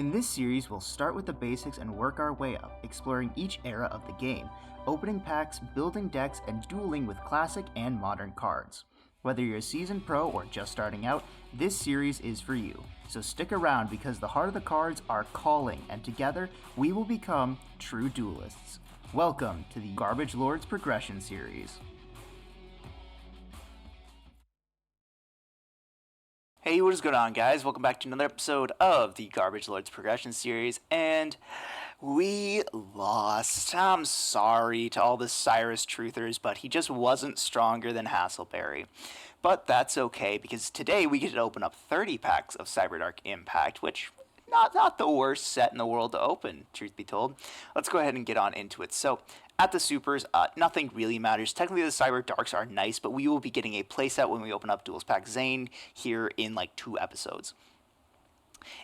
In this series, we'll start with the basics and work our way up, exploring each era of the game, opening packs, building decks, and dueling with classic and modern cards. Whether you're a seasoned pro or just starting out, this series is for you. So stick around because the heart of the cards are calling, and together we will become true duelists. Welcome to the Garbage Lords Progression Series. Hey, what is going on, guys? Welcome back to another episode of the Garbage Lords Progression Series, and we lost. I'm sorry to all the Cyrus truthers, but he just wasn't stronger than Hasselberry. But that's okay, because today we get to open up 30 packs of Cyberdark Impact, which not the worst set in the world to open, truth be told. Let's go ahead and get on into it. So, at the Supers, nothing really matters. Technically, the Cyber Darks are nice, but we will be getting a playset when we open up Duels Pack Zane here in like 2 episodes.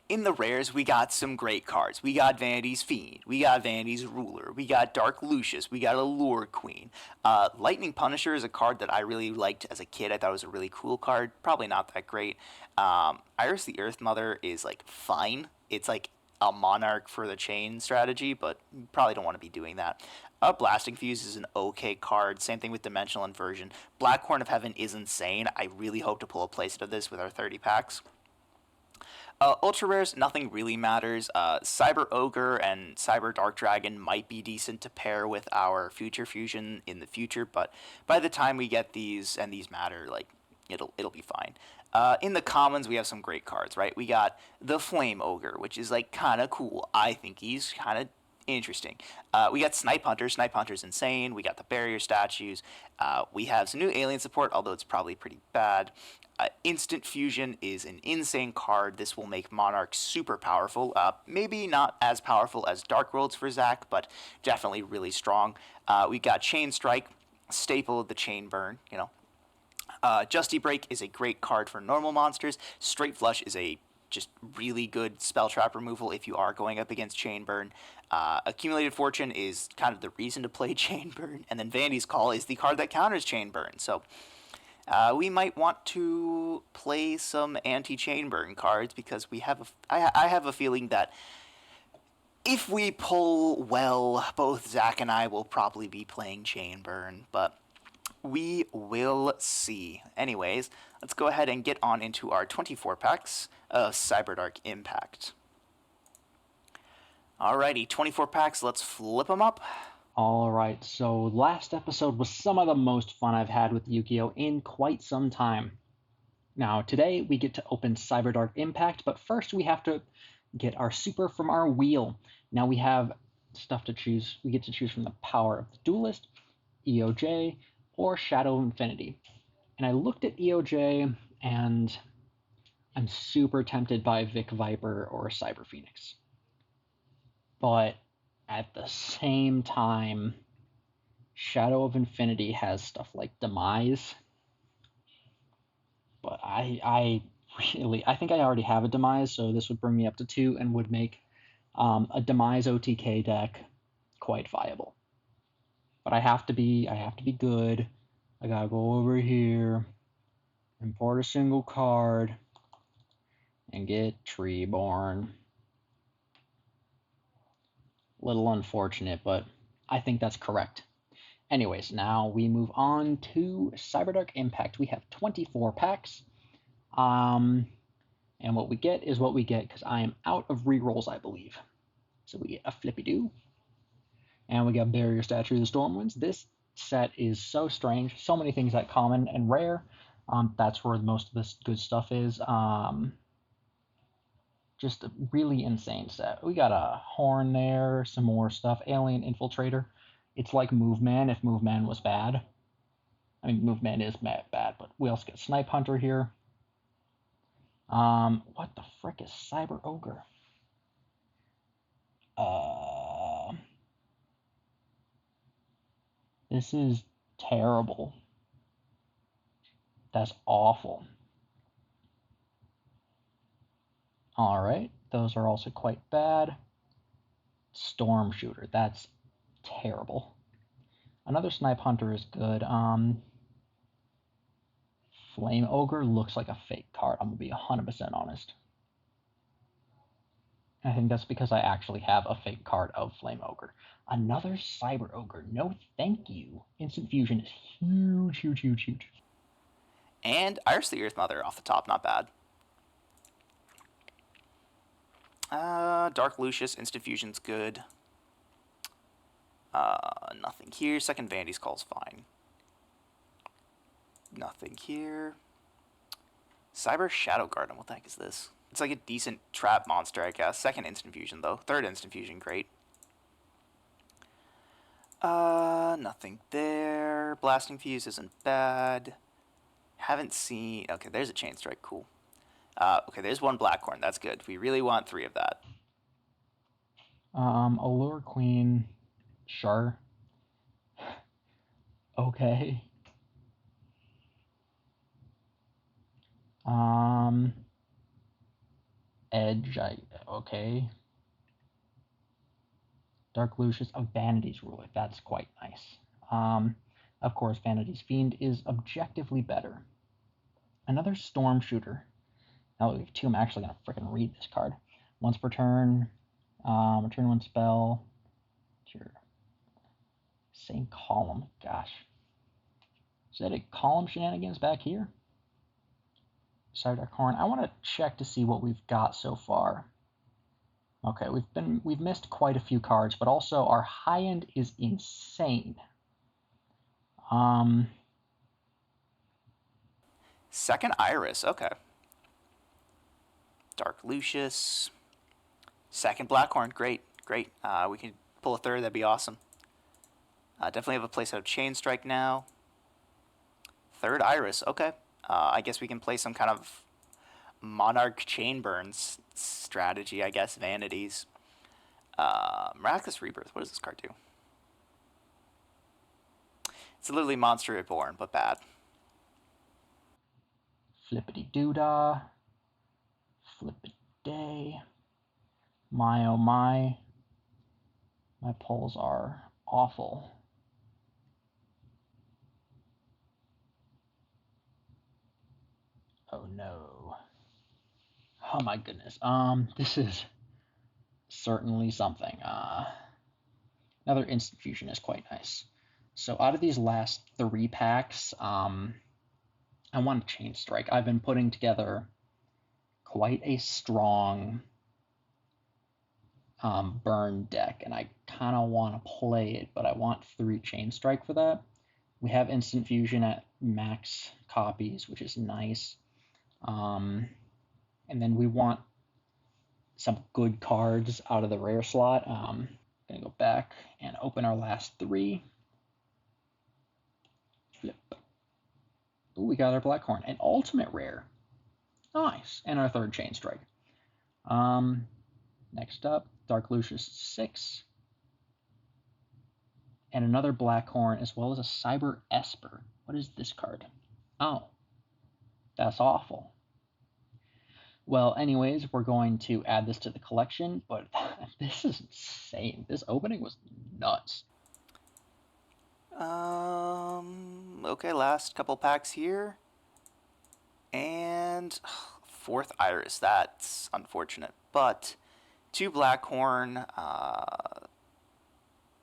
In the rares, we got some great cards. We got Vanity's Fiend, we got Vanity's Ruler, we got Dark Lucius, we got Allure Queen. Lightning Punisher is a card that I really liked as a kid. I thought it was a really cool card. Probably not that great. Iris the Earth Mother is like fine. It's like a Monarch for the chain strategy, but you probably don't want to be doing that. Blasting Fuse is an okay card. Same thing with Dimensional Inversion. Black Horn of Heaven is insane. I really hope to pull a playset of this with our 30 packs. Ultra rares, nothing really matters. Cyber Ogre and Cyber Dark Dragon might be decent to pair with our Future Fusion in the future, but by the time we get these, and these matter, like, it'll be fine. In the commons, we have some great cards, right? We got the Flame Ogre, which is, like, kind of cool. I think he's kind of interesting. We got Snipe Hunter. Snipe Hunter's insane. We got the Barrier Statues. We have some new alien support, although it's probably pretty bad. Instant Fusion is an insane card. This will make Monarch super powerful. Maybe not as powerful as Dark Worlds for Zach, but definitely really strong. We got Chain Strike, staple of the Chain Burn, you know. Justy Break is a great card for normal monsters. Straight Flush is a just really good spell trap removal if you are going up against Chain Burn. Accumulated Fortune is kind of the reason to play Chain Burn, and then Vanity's Call is the card that counters Chain Burn. So we might want to play some anti-Chain Burn cards because I have a feeling that if we pull well, both Zach and I will probably be playing Chain Burn, but we will see. Anyways, let's go ahead and get on into our 24 packs of Cyberdark Impact. Alrighty, 24 packs, let's flip them up. Alright, so last episode was some of the most fun I've had with Yu-Gi-Oh! In quite some time. Now, today we get to open Cyberdark Impact, but first we have to get our super from our wheel. Now we have stuff to choose. We get to choose from the Power of the Duelist, EOJ, or Shadow of Infinity. And I looked at EOJ, and I'm super tempted by Vic Viper or Cyber Phoenix. But at the same time, Shadow of Infinity has stuff like Demise. But I think I already have a Demise, so this would bring me up to 2 and would make a Demise OTK deck quite viable. But I have to be good. I gotta go over here, import a single card, and get Treeborn. Little unfortunate, but I think that's correct. Anyways, now we move on to Cyberdark Impact. We have 24 packs. And what we get is what we get because I am out of rerolls, I believe. So we get a Flippy-Doo. And we got Barrier Statue of the Stormwinds. This set is so strange. So many things that common and rare. That's where most of this good stuff is. Just a really insane set. We got a Horn there, some more stuff. Alien Infiltrator. It's like Moveman if Moveman was bad. I mean, Moveman is bad, but we also got Snipe Hunter here. What the frick is Cyber Ogre? This is terrible. That's awful. Alright, those are also quite bad. Storm Shooter, that's terrible. Another Snipe Hunter is good. Flame Ogre looks like a fake card, I'm gonna be 100% honest. I think that's because I actually have a fake card of Flame Ogre. Another Cyber Ogre. No thank you. Instant Fusion is huge, huge, huge, huge. And Iris the Earth Mother off the top, not bad. Dark Lucius, Instant Fusion's good. Nothing here. Second Vandy's Call's fine. Nothing here. Cyber Shadow Garden, what the heck is this? It's like a decent trap monster, I guess. Second Instant Fusion, though. Third Instant Fusion, great. Nothing there. Blasting Fuse isn't bad. Haven't seen... Okay, there's a Chain Strike, cool. Okay, there's one Blackhorn, that's good. We really want 3 of that. Allure Queen, sure. Okay. Edge, okay. Dark Lucius of Vanity's Ruler, that's quite nice. Of course, Vanity's Fiend is objectively better. Another Storm Shooter. Now we have 2, I'm actually going to freaking read this card. Once per turn, return 1 spell. Sure. Same column, gosh. Is that a column shenanigans back here? Cyberdark Horn. I want to check to see what we've got so far. Okay, we've missed quite a few cards, but also our high end is insane. Second Iris, okay. Dark Lucius. Second Blackhorn, great, great. We can pull a third, that'd be awesome. Definitely have a place out of Chain Strike now. Third Iris, okay. I guess we can play some kind of Monarch Chain Burns strategy, I guess. Vanities. Miraculous Rebirth, what does this card do? It's literally Monster Reborn, but bad. Flippity doodah. Flippity day. My oh my. My polls are awful. Oh no. Oh my goodness. This is certainly something. Another Instant Fusion is quite nice. So out of these last 3 packs, I want to Chain Strike. I've been putting together quite a strong burn deck, and I kind of want to play it, but I want 3 Chain Strike for that. We have Instant Fusion at max copies, which is nice. And then we want some good cards out of the rare slot. Gonna go back and open our last 3. Flip. Ooh, we got our Blackhorn, an ultimate rare. Nice, and our 3rd Chain Strike. Next up, Dark Lucius 6, and another Blackhorn, as well as a Cyber Esper. What is this card? Oh, that's awful. Well, anyways, we're going to add this to the collection, but this is insane. This opening was nuts. Okay, last couple packs here. And 4th Iris, that's unfortunate. But 2 Blackhorn,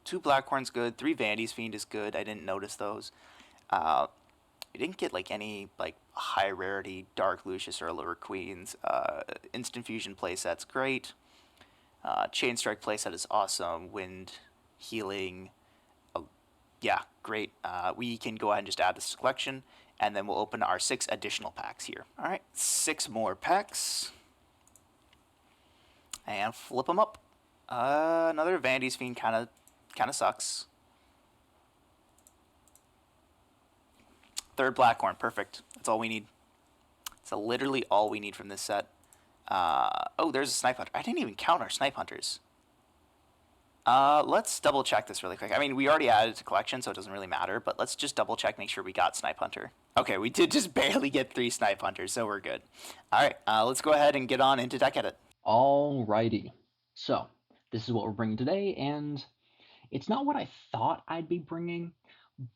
2 Blackhorn's good, 3 Vandy's Fiend is good. I didn't notice those. We didn't get like any like high rarity Dark Lucius or Allure Queens. Instant Fusion playset's great. Chain Strike playset is awesome. Wind Healing, yeah, great. We can go ahead and just add this to the collection, and then we'll open our 6 additional packs here. All right, 6 more packs, and flip them up. Another Vandy's Fiend kind of sucks. 3rd Blackhorn, perfect. That's all we need. It's literally all we need from this set. Oh, there's a Snipe Hunter. I didn't even count our Snipe Hunters. Let's double check this really quick. I mean, we already added it to collection, so it doesn't really matter, but let's just double check, make sure we got Snipe Hunter. Okay, we did just barely get 3 Snipe Hunters, so we're good. Alright, let's go ahead and get on into deck edit. Alrighty. So, this is what we're bringing today, and it's not what I thought I'd be bringing,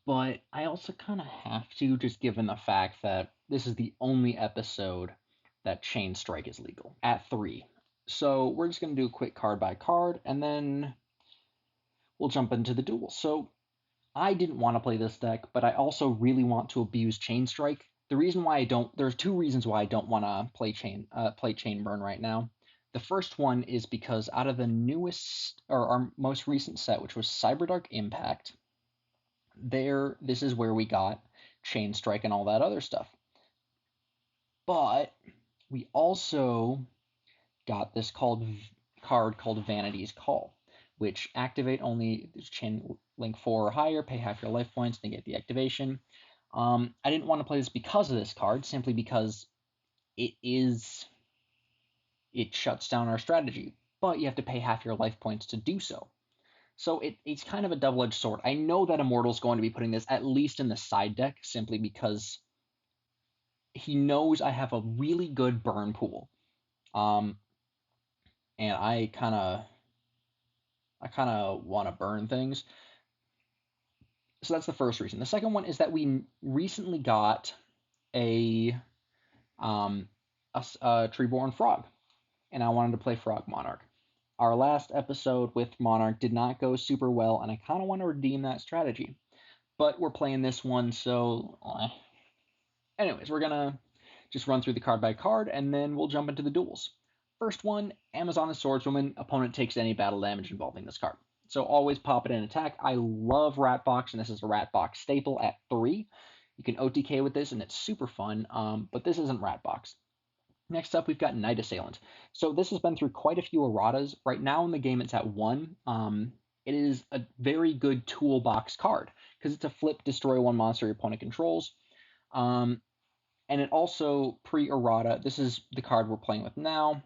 but I also kind of have to, just given the fact that this is the only episode that Chain Strike is legal at 3. So we're just going to do a quick card by card, and then we'll jump into the duel. So I didn't want to play this deck, but I also really want to abuse Chain Strike. The reason why I don't, there's two reasons why I don't want to play Chain Burn right now. The first one is because out of the newest or our most recent set, which was Cyberdark Impact, this is where we got Chain Strike and all that other stuff. But we also got this card called Vanity's Call, which activate only chain link 4 or higher, pay half your life points to get the activation. I didn't want to play this because of this card, simply because it shuts down our strategy, but you have to pay half your life points to do so. So it's kind of a double-edged sword. I know that Immortal's going to be putting this at least in the side deck, simply because he knows I have a really good burn pool. And I kind of want to burn things. So that's the first reason. The second one is that we recently got a Treeborn Frog, and I wanted to play Frog Monarch. Our last episode with Monarch did not go super well, and I kind of want to redeem that strategy. But we're playing this one, so anyways, we're gonna just run through the card by card, and then we'll jump into the duels. First one, Amazoness Swordswoman. Opponent takes any battle damage involving this card. So always pop it in attack. I love Ratbox, and this is a Ratbox staple at 3. You can OTK with this, and it's super fun, but this isn't Ratbox. Next up, we've got Night Assailant. So this has been through quite a few erratas. Right now in the game, it's at 1. It is a very good toolbox card, because it's a flip, destroy one monster your opponent controls. And it also, pre-errata, this is the card we're playing with now.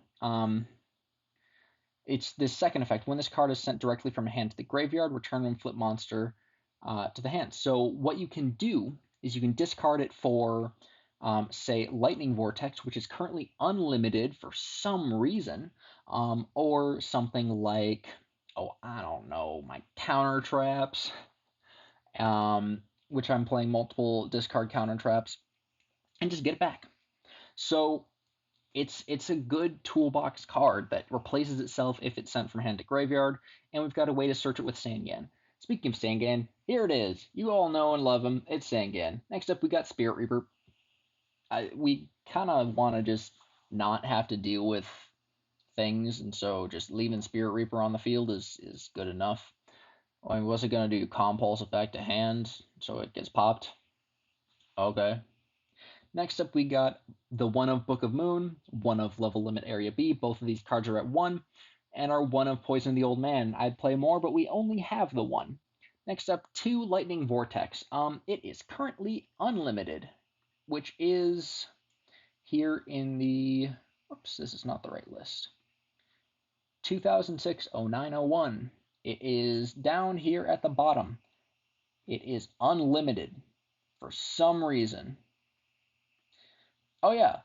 It's this second effect. When this card is sent directly from a hand to the graveyard, return one flip monster to the hand. So what you can do is you can discard it for, say, Lightning Vortex, which is currently unlimited for some reason, or something like, I don't know, my Counter Traps, which I'm playing multiple discard Counter Traps, and just get it back. So it's a good toolbox card that replaces itself if it's sent from hand to graveyard, and we've got a way to search it with Sangan. Speaking of Sangan, here it is. You all know and love him. It's Sangan. Next up, we got Spirit Reaper. We kind of want to just not have to deal with things, and so just leaving Spirit Reaper on the field is good enough. I mean, what's it going to do? Compulse it back to hand, so it gets popped? Okay. Next up, we got the one of Book of Moon, one of Level Limit Area B. Both of these cards are at 1, and our one of Poison the Old Man. I'd play more, but we only have the 1. Next up, 2 Lightning Vortex. It is currently unlimited, which is here in the, oops, this is not the right list, 2006-09-01. It is down here at the bottom. It is unlimited for some reason. Oh yeah,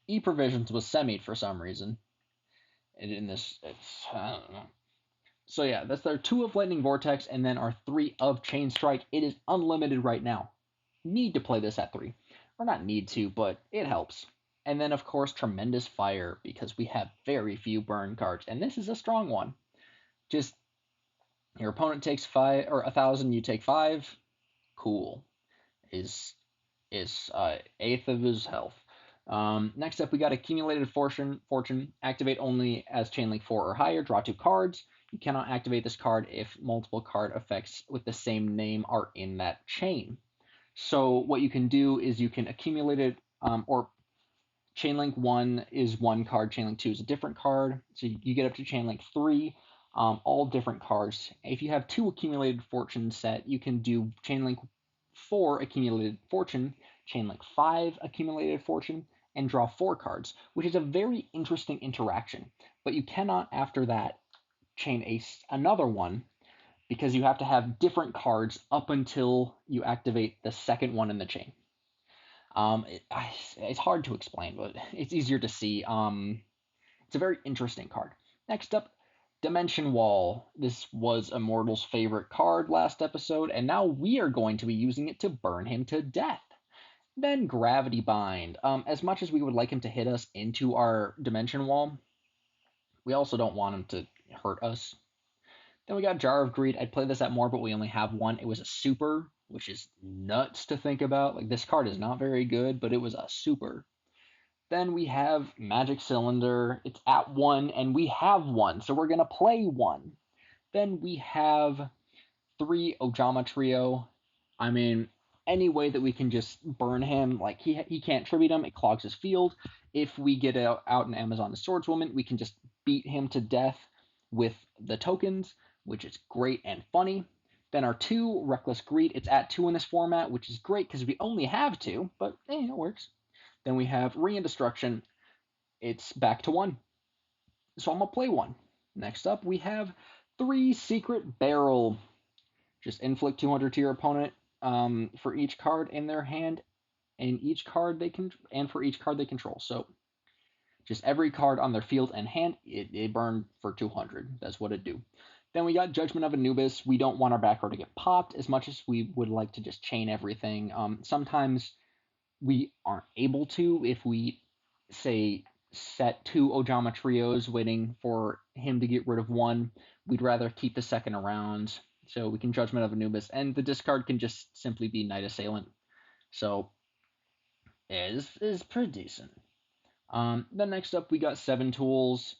E-Provisions was semied for some reason. And in this, I don't know. So yeah, that's our 2 of Lightning Vortex, and then our 3 of Chain Strike. It is unlimited right now. Need to play this at 3. Or not need to, but it helps. And then, of course, Tremendous Fire, because we have very few burn cards, and this is a strong one. Just, your opponent takes 5, or 1,000, you take 5. Cool. Is eighth of his health. Next up, we got Accumulated Fortune. Activate only as Chainlink 4 or higher. Draw 2 cards. You cannot activate this card if multiple card effects with the same name are in that chain. So what you can do is you can accumulate it, or Chainlink 1 is one card, Chainlink 2 is a different card. So you get up to Chainlink 3, all different cards. If you have 2 Accumulated Fortune set, you can do Chainlink 4 Accumulated Fortune, Chainlink 5 Accumulated Fortune, and draw 4 cards, which is a very interesting interaction. But you cannot, after that, chain another one, because you have to have different cards up until you activate the second one in the chain. It's hard to explain, but it's easier to see. It's a very interesting card. Next up, Dimension Wall. This was Immortal's favorite card last episode, and now we are going to be using it to burn him to death. Then Gravity Bind. As much as we would like him to hit us into our Dimension Wall, We also don't want him to hurt us. Then we got Jar of Greed. I'd play this at more, but we only have one. It was a super, which is nuts to think about. Like, this card is not very good, but it was a super. Then we have Magic Cylinder. It's at one, and we have one, so we're going to play one. Then we have 3 Ojama Trio. I mean, any way that we can just burn him, like he can't tribute him, it clogs his field. If we get out in Amazon the Swordswoman, we can just beat him to death with the tokens, which is great and funny. Then our 2 Reckless Greed, it's at 2 in this format, which is great because we only have 2, but it works. Then we have Reindestruction, it's back to 1. So I'm going to play 1. Next up, we have 3 Secret Barrel. Just inflict 200 to your opponent for each card in their hand, and for each card they control. So just every card on their field and hand, it burn for 200. That's what it do. Then we got Judgment of Anubis. We don't want our back row to get popped as much as we would like to just chain everything. Sometimes we aren't able to if we say set 2 Ojama trios waiting for him to get rid of one. We'd rather keep the second around so we can Judgment of Anubis, and the discard can just simply be Knight Assailant. So is pretty decent. Then next up we got 7 tools.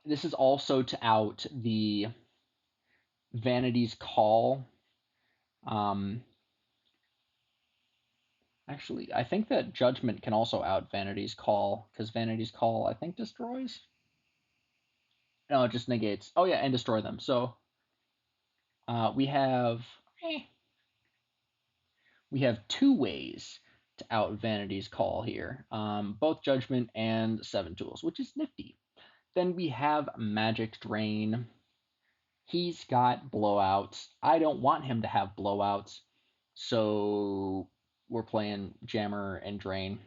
This is also to out the Vanity's Call. Actually, I think that Judgment can also out Vanity's Call, because Vanity's Call, I think, destroys? No, it just negates. Oh, yeah, and destroy them. So, we have 2 ways to out Vanity's Call here. Both Judgment and 7 tools, which is nifty. Then we have Magic Drain. He's got blowouts. I don't want him to have blowouts, so we're playing Jammer and Drain.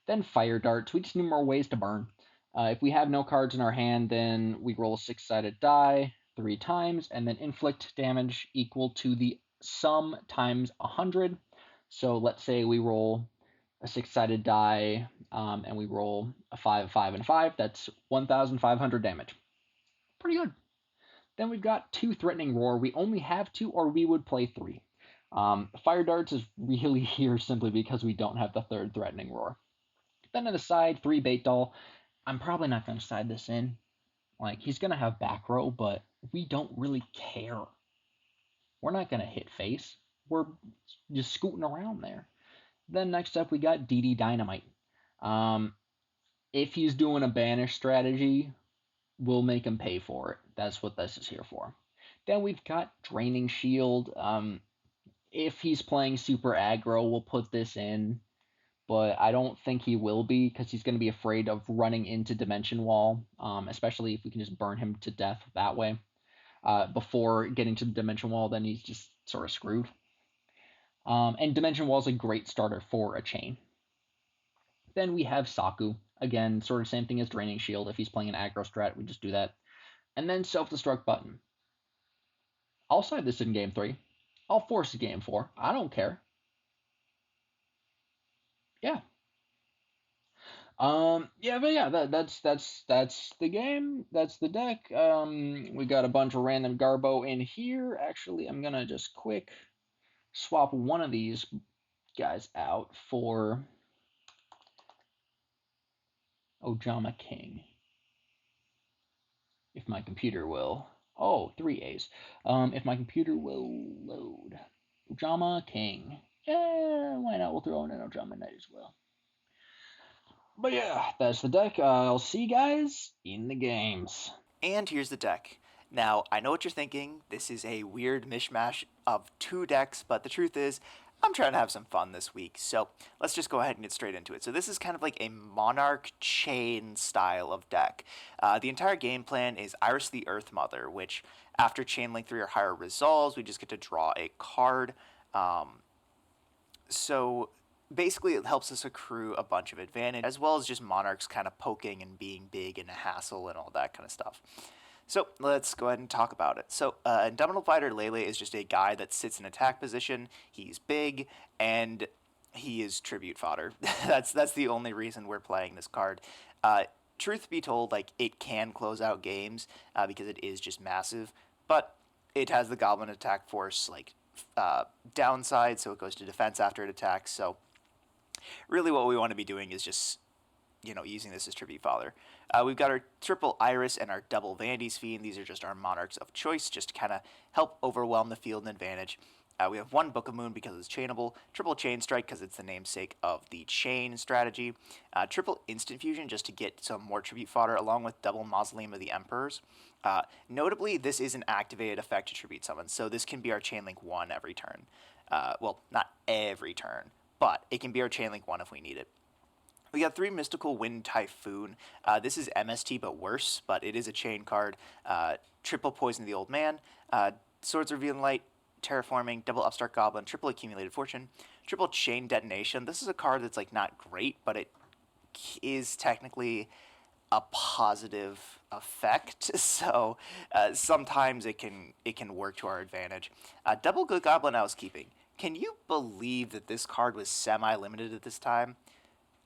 Then Fire Darts. We just need more ways to burn. If we have no cards in our hand, then we roll a 6-sided die 3 times, and then inflict damage equal to the sum times 100. So let's say we roll a 6-sided die, and we roll a 5, 5, and 5. That's 1,500 damage. Pretty good. Then we've got 2 Threatening Roar. We only have 2, or we would play 3. Fire Darts is really here simply because we don't have the 3rd Threatening Roar. Then on the side, 3 Bait Doll. I'm probably not going to side this in. Like, he's going to have back row, but we don't really care. We're not going to hit face. We're just scooting around there. Then next up, we got DD Dynamite. If he's doing a banish strategy, we'll make him pay for it. That's what this is here for. Then we've got Draining Shield. If he's playing super aggro, we'll put this in, but I don't think he will be because he's going to be afraid of running into Dimension Wall, especially if we can just burn him to death that way. Before getting to the Dimension Wall, then he's just sort of screwed. And Dimension Wall is a great starter for a chain. Then we have Saku. Again, sort of same thing as Draining Shield. If he's playing an aggro strat, we just do that. And then Self-Destruct Button. I'll side this in Game 3. I'll force a Game 4. I don't care. Yeah. That's the game. That's the deck. We got a bunch of random Garbo in here. Actually, I'm gonna just quick swap one of these guys out for Ojama King. If my computer will. Oh, 3 A's. If my computer will load. Ojama King. Yeah, why not? We'll throw in an Ojama Knight as well. But yeah, that's the deck. I'll see you guys in the games. And here's the deck. Now, I know what you're thinking. This is a weird mishmash of 2 decks, but the truth is, I'm trying to have some fun this week. So let's just go ahead and get straight into it. So this is kind of like a Monarch chain style of deck. The entire game plan is Iris the Earth Mother, which after chain link 3 or higher resolves, we just get to draw a card. So basically it helps us accrue a bunch of advantage, as well as just Monarchs kind of poking and being big and a hassle and all that kind of stuff. So let's go ahead and talk about it. So Indomitable Fighter Lele is just a guy that sits in attack position. He's big, and he is tribute fodder. That's the only reason we're playing this card. truth be told, like it can close out games because it is just massive, but it has the Goblin attack force like downside, so it goes to defense after it attacks. So really, what we want to be doing is just using this as tribute fodder. We've got our triple Iris and our double Vandy's Fiend. These are just our monarchs of choice, just to kind of help overwhelm the field in advantage. We have one Book of Moon because it's chainable, triple Chain Strike because it's the namesake of the chain strategy, triple Instant Fusion just to get some more tribute fodder, along with double Mausoleum of the Emperors. Notably, this is an activated effect to tribute summon, so this can be our Chain Link 1 every turn. Well, not every turn, but it can be our Chain Link 1 if we need it. We got 3 Mystical Wind Typhoon. This is MST but worse, but it is a chain card. Triple Poison the Old Man, Swords Revealing Light, Terraforming, double Upstart Goblin, triple Accumulated Fortune, triple Chain Detonation. This is a card that's like not great, but it is technically a positive effect, so sometimes it can work to our advantage. Double Good Goblin Housekeeping. Can you believe that this card was semi-limited at this time?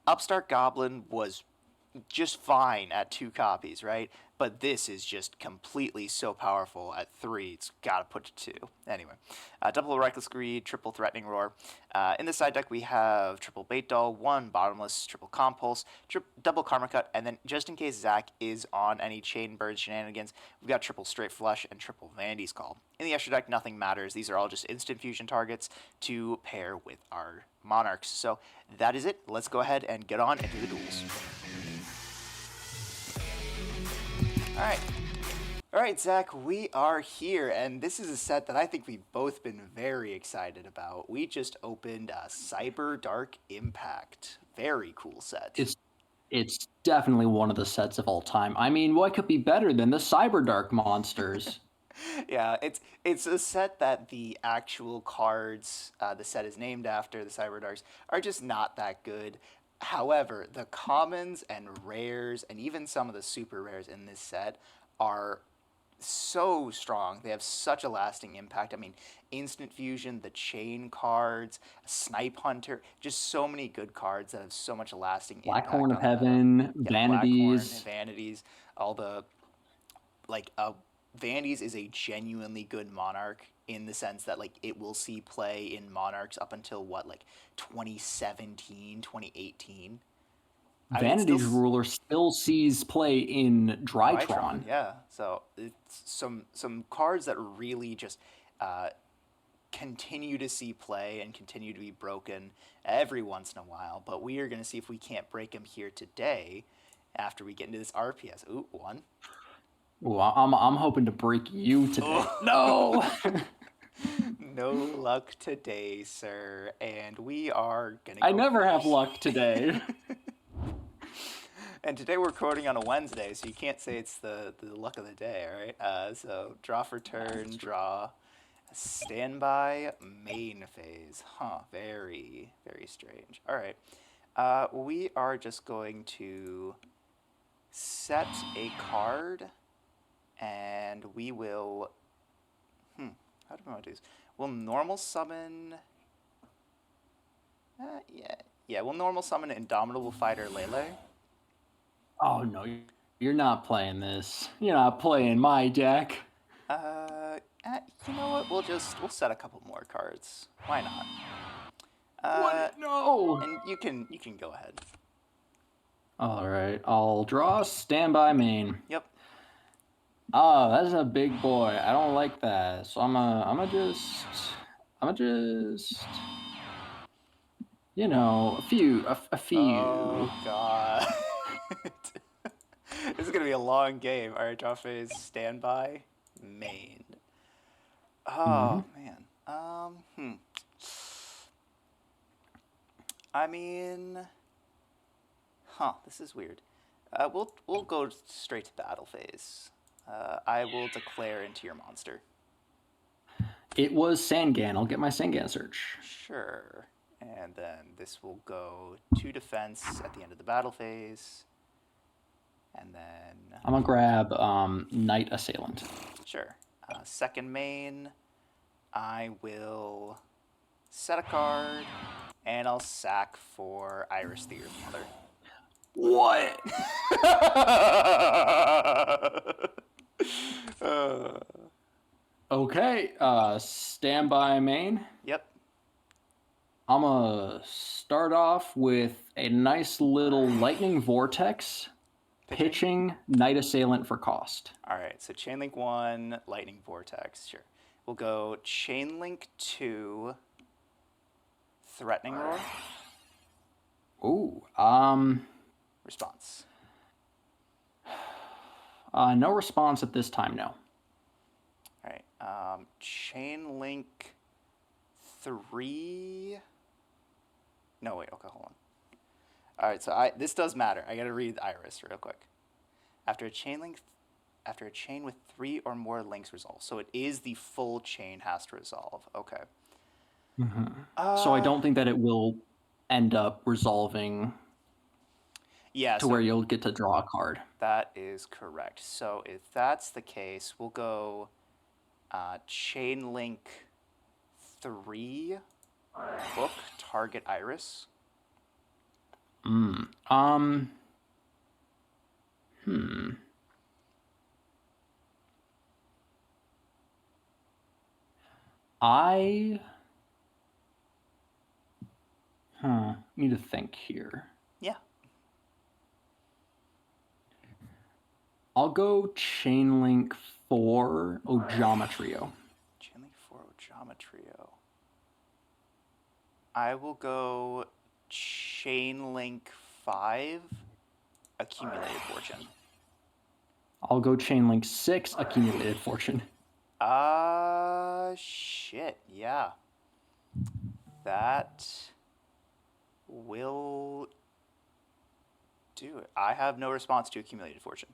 Upstart Goblin was just fine at 2 copies, right? But this is just completely so powerful at 3. It's got to put to 2. Anyway, double Reckless Greed, triple Threatening Roar. In the side deck, we have triple Bait Doll, 1 Bottomless, triple Compulse, double Karma Cut, and then just in case Zach is on any Chain Bird shenanigans, we've got triple Straight Flush and triple Vandy's Call. In the extra deck, nothing matters. These are all just instant fusion targets to pair with our Monarchs. So that is it. Let's go ahead and get on into the duels. All right, Zach, we are here, and this is a set that I think we've both been very excited about. We just opened Cyber Dark Impact. Very cool set. It's definitely one of the sets of all time. I mean, what could be better than the Cyberdark monsters? Yeah, it's a set that the actual cards the set is named after, the Cyber Darks, are just not that good. However, the commons and rares, and even some of the super rares in this set are so strong. They have such a lasting impact. I mean, Instant Fusion, the Chain cards, Snipe Hunter, just so many good cards that have so much lasting Black impact Horn of on the meta. Heaven, Yeah, Blackhorn, Vanities. Vanities, all the like Vanities is a genuinely good monarch in the sense that like it will see play in monarchs up until what, like 2017, 2018. I mean, it's Vanity's still ruler still sees play in Drytron, Drytron. yeah. So it's some cards that really just continue to see play and continue to be broken every once in a while. But we are going to see if we can't break them here today after we get into this RPS. Ooh, 1. Ooh, I'm hoping to break you today. No! No luck today, sir. And we are going to I go never have first. luck today. And today we're recording on a Wednesday, so you can't say it's the luck of the day, all right? So draw for turn, draw, standby, main phase. Huh, very, very strange. All right. We are just going to set a card, and we will... how do we want to do this? We'll normal summon... yeah, we'll normal summon Indomitable Fighter Lele. Oh no, you're not playing this. You're not playing my deck. You know what? We'll set a couple more cards. Why not? What? No. And you can go ahead. All right, I'll draw standby main. Yep. Oh, that's a big boy. I don't like that. So I'm just, a few. Oh god. This is gonna be a long game. All right, draw phase, standby, main. Oh man. I mean, this is weird. We'll go straight to battle phase. I will declare into your monster. It was Sangan. I'll get my Sangan search. Sure. And then this will go to defense at the end of the battle phase. And then... I'm going to grab Knight Assailant. Sure. Second main, I will set a card, and I'll sack for Iris the Earth Mother. What? Uh, Okay, stand by main. yep. I'm gonna start off with a nice little lightning vortex, pitching Night Assailant for cost. All right, so chain link 1, lightning vortex. Sure. We'll go chain link 2, threatening roar. Ooh, Response. no response at this time, no. All right. Chain link 3. No, wait. Okay, hold on. All right, so this does matter. I gotta read Iris real quick. After a chain with 3 or more links resolve. So it is the full chain has to resolve. Okay. So I don't think that it will end up resolving Yeah. to where you'll get to draw a card. That is correct. So if that's the case, we'll go chain link 3, book target Iris. I need to think here. Yeah. I'll go chain link 4 Ojamatrio. Chain link 4 Ojamatrio. I will go chain link 5 accumulated fortune. I'll go chain link 6 accumulated fortune. Shit. Yeah. That will do it. I have no response to accumulated fortune.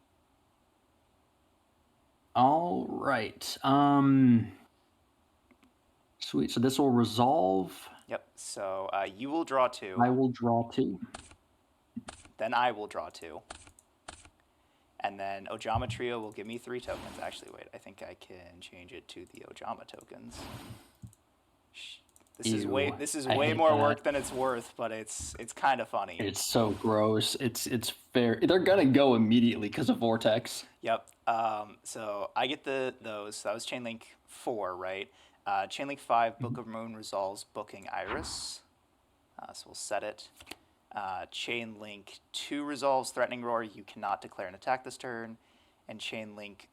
All right. Sweet. So this will resolve. Yep. So you will draw 2. I will draw 2. Then I will draw 2. And then Ojama Trio will give me 3 tokens. Actually, wait. I think I can change it to the Ojama tokens. This is way more work than it's worth, but it's kind of funny. It's so gross. It's fair. They're gonna go immediately because of Vortex. Yep. So I get those. That was chain link 4, right? Chain link 5, Book of Moon resolves booking Iris. So we'll set it. Chain link 2 resolves threatening roar. You cannot declare an attack this turn. And chain link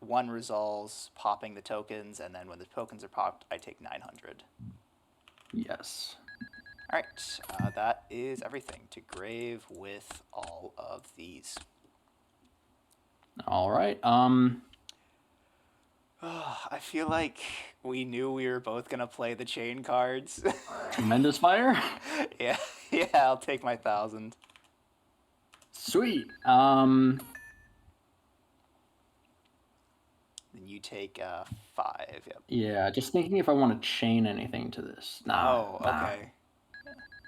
1 resolves popping the tokens, and then when the tokens are popped, I take 900. Yes. All right, that is everything to grave with all of these. All right. I feel like we knew we were both gonna play the chain cards. Tremendous fire. Yeah, I'll take my 1,000. Sweet. Then you take 5. Yep. Yeah, just thinking if I want to chain anything to this. Nah. Okay.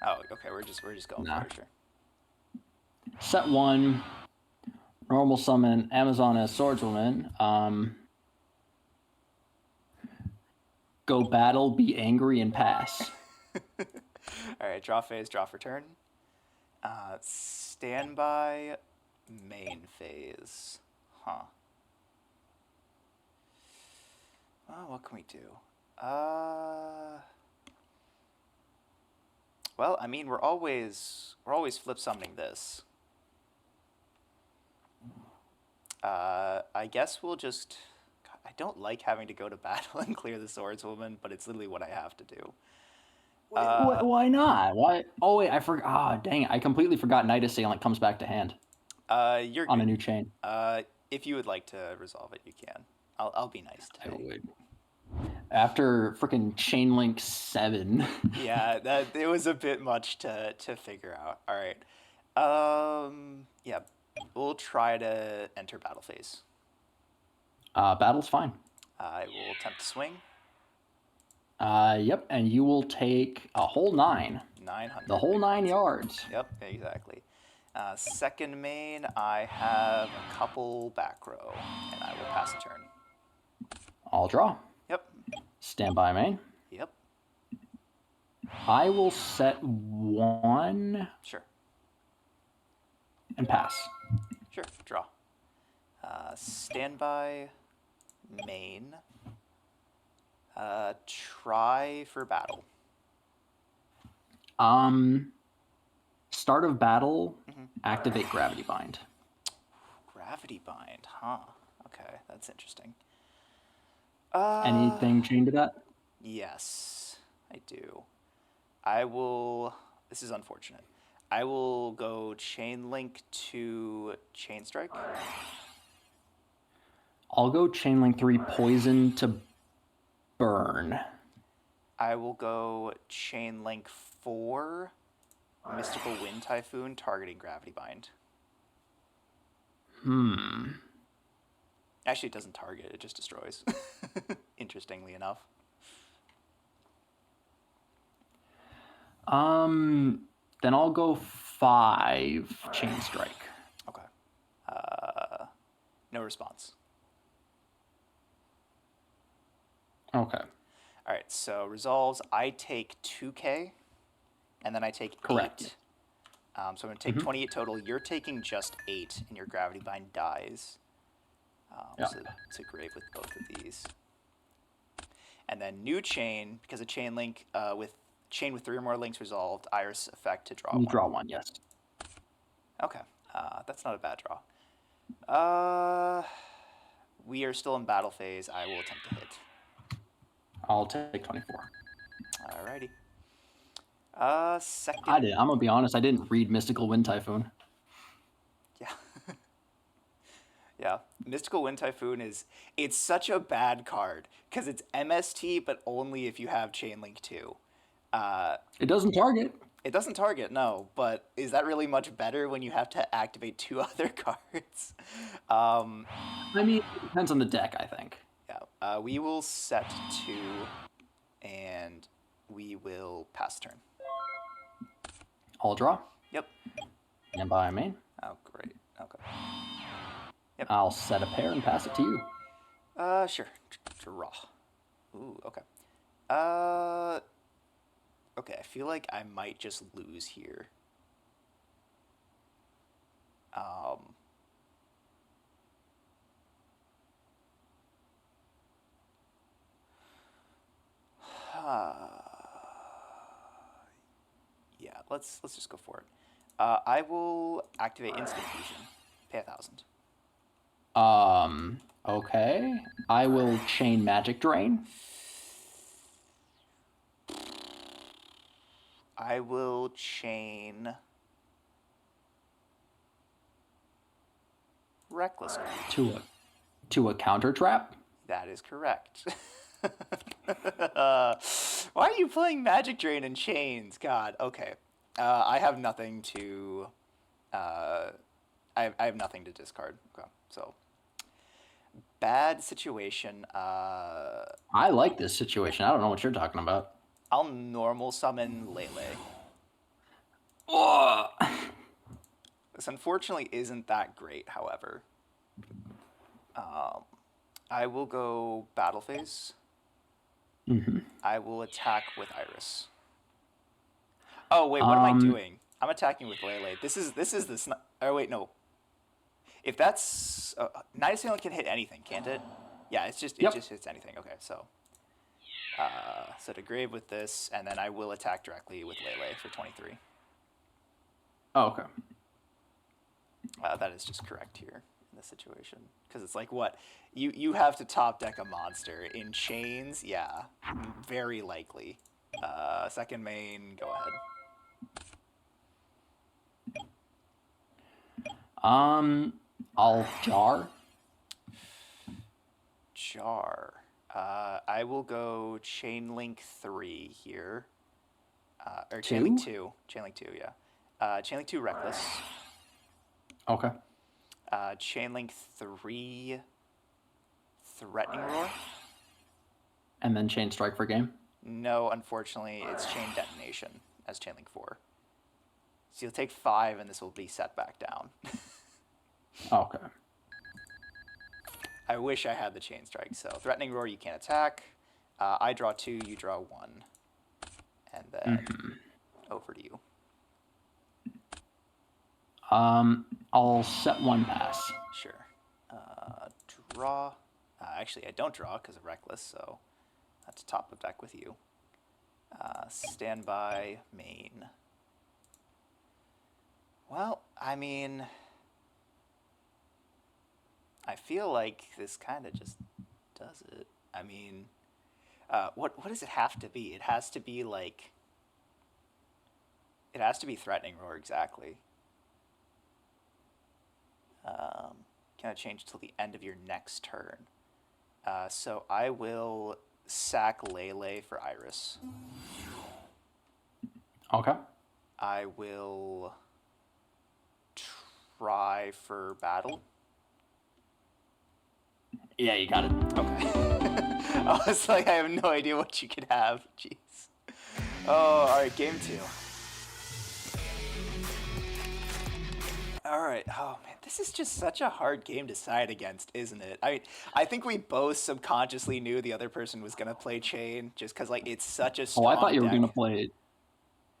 Oh, okay. We're just going for it, sure. Set 1. Normal summon Amazon as swordswoman. Go battle, be angry, and pass. All right. Draw phase. Draw for turn. Standby. Main phase. Huh. What can we do? Well, I mean, we're always flip summoning this. I guess we'll just. God, I don't like having to go to battle and clear the swordswoman, but it's literally what I have to do. Why not? Why? Oh wait, I forgot. Ah, dang it! I completely forgot. Night Assailant comes back to hand. You're on good. A new chain. If you would like to resolve it, you can. I'll be nice today. I would. After freaking chain link 7. Yeah, it was a bit much to figure out. All right. Yeah, we'll try to enter battle phase. Battle's fine. I will attempt to swing. Yep, and you will take a whole 9. 900. The whole 9 yards. Yep, exactly. Second main, I have a couple back row, and I will pass a turn. I'll draw. Yep. Stand by main. Yep. I will set 1. Sure. and pass. Sure, draw. Standby, main. Try for battle. Start of battle, Mm-hmm. activate Gravity Bind. Gravity Bind, huh? Okay, that's interesting. Anything chained to that? Yes, I do. I will. This is unfortunate. I will go Chain Link to Chain Strike. I'll go Chainlink 3 Poison to Burn. I will go Chain Link 4 Mystical Wind Typhoon targeting Gravity Bind. Actually, it doesn't target, it just destroys. Interestingly enough. Then I'll go 5 Chain Strike. Okay. No response. Okay. All right, so resolves. I take 2k, and then I take Correct. 8. So I'm going to take 28 total. You're taking just 8, and your Gravity Bind dies. Yep. So it's a grave with both of these. And then new chain, because a chain link with chain with 3 or more links resolved, Iris effect to draw You 1. draw 1, yes. Okay, that's not a bad draw. We are still in battle phase. I will attempt to hit. I'll take 24. Alrighty. Second. I'm gonna be honest. I didn't read Mystical Wind Typhoon. Yeah. Yeah. Mystical Wind Typhoon it's such a bad card because it's MST, but only if you have Chainlink 2. It doesn't target. It doesn't target, no, but is that really much better when you have to activate 2 other cards? I mean, it depends on the deck, I think. Yeah. We will set 2, and we will pass turn. I'll draw. Yep. And by main. Oh, great. Okay. Yep. I'll set a pair and pass it to you. Sure. Draw. Ooh, okay. Okay, I feel like I might just lose here. Yeah, let's just go for it. I will activate Instant Fusion. Pay 1,000. Okay. I will chain Magic Drain. I will chain Reckless Greed. To a counter trap. That is correct. Why are you playing Magic Drain and Chains? God, okay. I have nothing to. I have nothing to discard. Okay, so bad situation. I like this situation. I don't know what you're talking about. I'll normal summon Lele. Oh! This unfortunately isn't that great, however. I will go battle phase. I will attack with Iris. Oh wait, what am I doing? I'm attacking with Lele. This is the oh wait, no. If that's Night Assailant can hit anything, can't it? Yeah, it just hits anything. Okay, so so to grave with this, and then I will attack directly with Lele for 23. Oh, okay. That is just correct here in this situation, because it's like what you have to top deck a monster in Chains. Yeah, very likely. Second main, go ahead. I'll jar. Jar. I will go Chainlink 3 here. Or Chainlink 2. Chainlink 2, yeah. Chainlink 2 Reckless. Okay. Chainlink 3 Threatening Roar. And then Chain Strike for game? No, unfortunately, it's Chain Detonation as Chainlink 4. So you'll take 5, and this will be set back down. Okay. I wish I had the Chain Strike. So Threatening Roar, you can't attack. I draw 2, you draw 1. And then over to you. I'll set one pass. Sure. Draw. Actually, I don't draw because of Reckless, so that's top of deck with you. Standby, main. Well, I mean, I feel like this kind of just does it. I mean, what does it have to be? It has to be like, it has to be threatening roar exactly. Can I change till the end of your next turn? So I will sack Lele for Iris. Okay. I will try for battle. Yeah, you got it. Okay. I was like, I have no idea what you could have. Jeez. Oh, all right, game 2. All right. Oh man, this is just such a hard game to side against, isn't it? I mean, I think we both subconsciously knew the other person was gonna play Chain, just because like it's such a strong Oh, I thought you were deck. gonna play.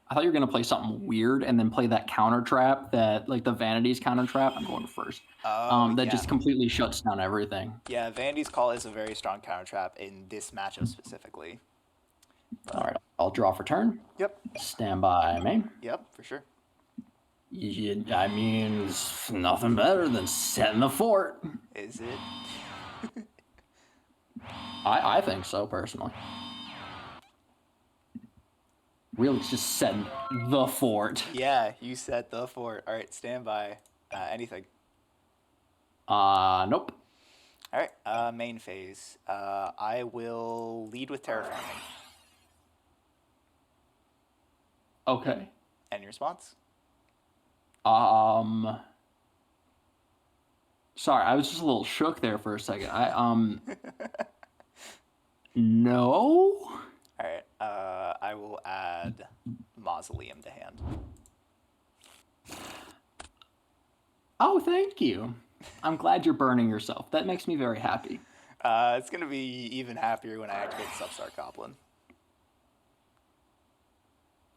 I thought you were gonna play something weird and then play that counter trap, that like the Vanities counter trap. I'm going first. Oh That yeah, just completely shuts down everything. yeah. Vandy's Call is a very strong counter trap in this matchup specifically. All right, I'll draw for turn. Yep. Stand by main. Yep, for sure. I mean, it's nothing better than setting the fort. Is it? I think so personally. Really, just setting the fort. Yeah, you set the fort. All right, stand by. Anything. Nope. All right, main phase. I will lead with terraforming. Okay. Any response? Sorry, I was just a little shook there for a second. No. All right. I will add Mausoleum to hand. Oh, thank you. I'm glad you're burning yourself. That makes me very happy. It's gonna be even happier when I activate Substar Goblin.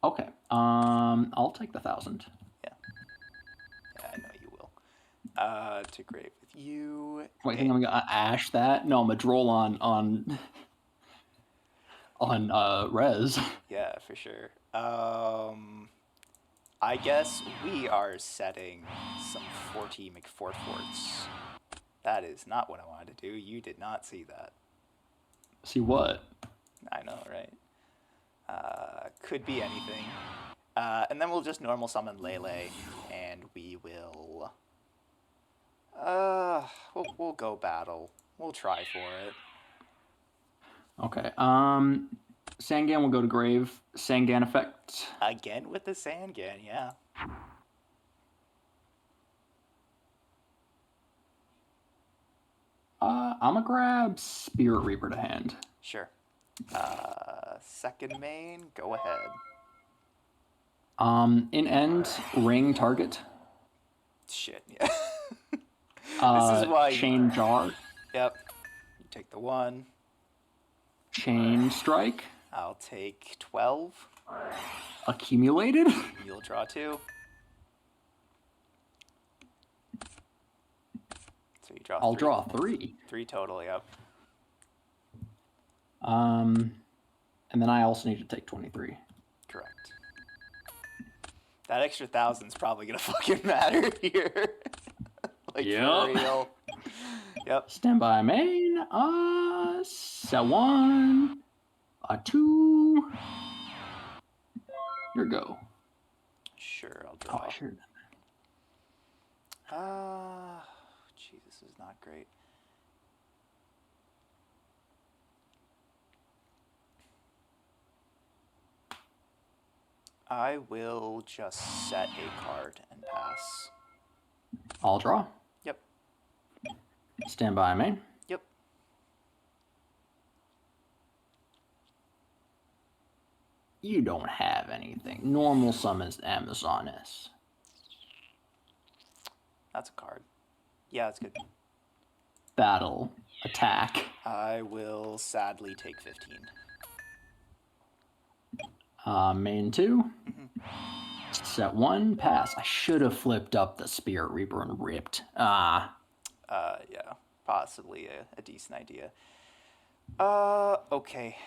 Okay. I'll take the 1,000. Yeah. Yeah, I know you will. To grave with you. Wait, I think I'm gonna ash that. No, I'm gonna droll on res. Yeah, for sure. I guess we are setting some 40 McFortforts. That is not what I wanted to do. You did not see that. See what? I know, right? Could be anything. And then we'll just normal summon Lele, and we will... we'll go battle. We'll try for it. Okay. Sangan will go to grave. Sangan effect. Again with the Sangan, yeah. I'm gonna grab Spirit Reaper to hand. Sure. Second main, go ahead. In end, ring target. Shit, yeah. This is why chain jar. Yep. You take the 1. Chain strike. I'll take 12. Accumulated. You'll draw 2. So you draw. I'll 3. draw 3. 3 total. Yep. And then I also need to take 23. Correct. That extra 1,000's probably gonna fucking matter here. Like for real. Yep. Stand by main. Set 1. 2. Your go. Sure, I'll draw. Oh, sure. Gee, this is not great. I will just set a card and pass. I'll draw. Yep. Stand by main. Yep. You don't have anything. Normal summons Amazoness. That's a card. Yeah, that's good. Battle. Attack. I will sadly take 15. Main 2. Set 1, pass. I should have flipped up the Spirit Reaper and ripped. Ah. Yeah, possibly a decent idea. Okay.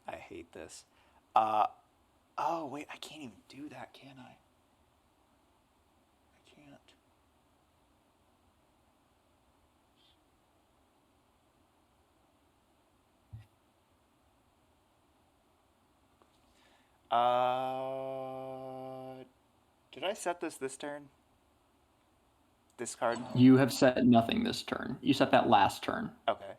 I hate this. Oh, wait, I can't even do that, can I? I can't. Did I set this turn? This card? You have set nothing this turn. You set that last turn. Okay.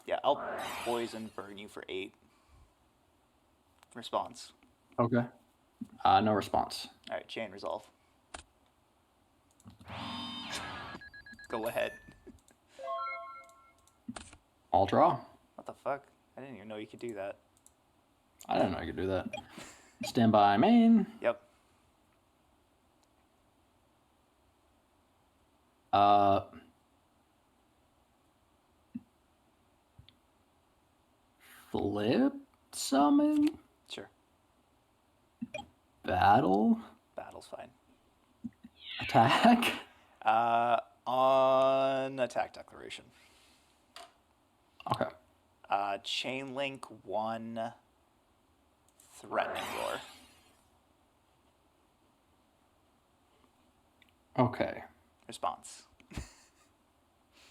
Yeah, I'll poison burn you for 8. Response. Okay. No response. All right, chain resolve. Go ahead. I'll draw. What the fuck? I didn't even know you could do that. I didn't know I could do that. Stand by main. Yep. Flip summon. Sure. Battle. Battle's fine. Attack. On attack declaration. Okay. Chain link 1. Threatening roar. Okay. Response.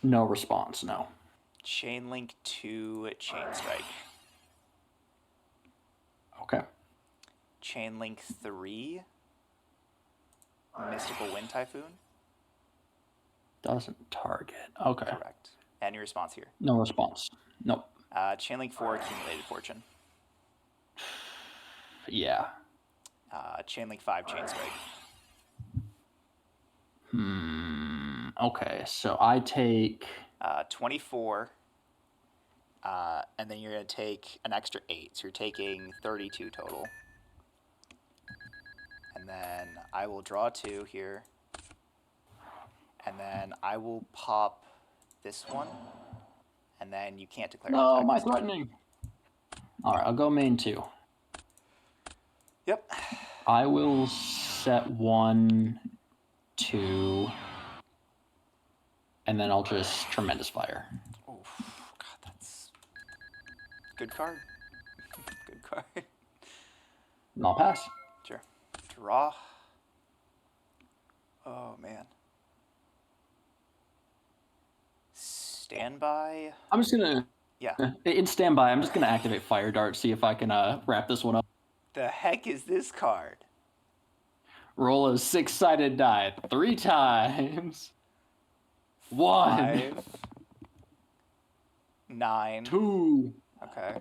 No response, no. Chain link 2. Chain strike. Okay. Chain link 3. Mystical wind typhoon. Doesn't target. Okay. Correct. And your response here. No response. Nope. Chain link 4. Accumulated fortune. Yeah. Chain link 5. Chain strike. Okay, so I take 24. And then you're going to take an extra 8. So you're taking 32 total. And then I will draw 2 here. And then I will pop this one. And then you can't declare an No, attack my this turn. threatening. Alright, I'll go main 2. Yep. I will set 1, 2, and then I'll just Tremendous Fire. Oh, God, that's good card. Good card. And I'll pass. Sure. Draw. Oh, man. Standby. I'm just gonna... Yeah. In standby, I'm just gonna activate Fire Dart, see if I can wrap this one up. The heck is this card? Roll a 6-sided die 3 times. 1. 5. 9. 2. Okay.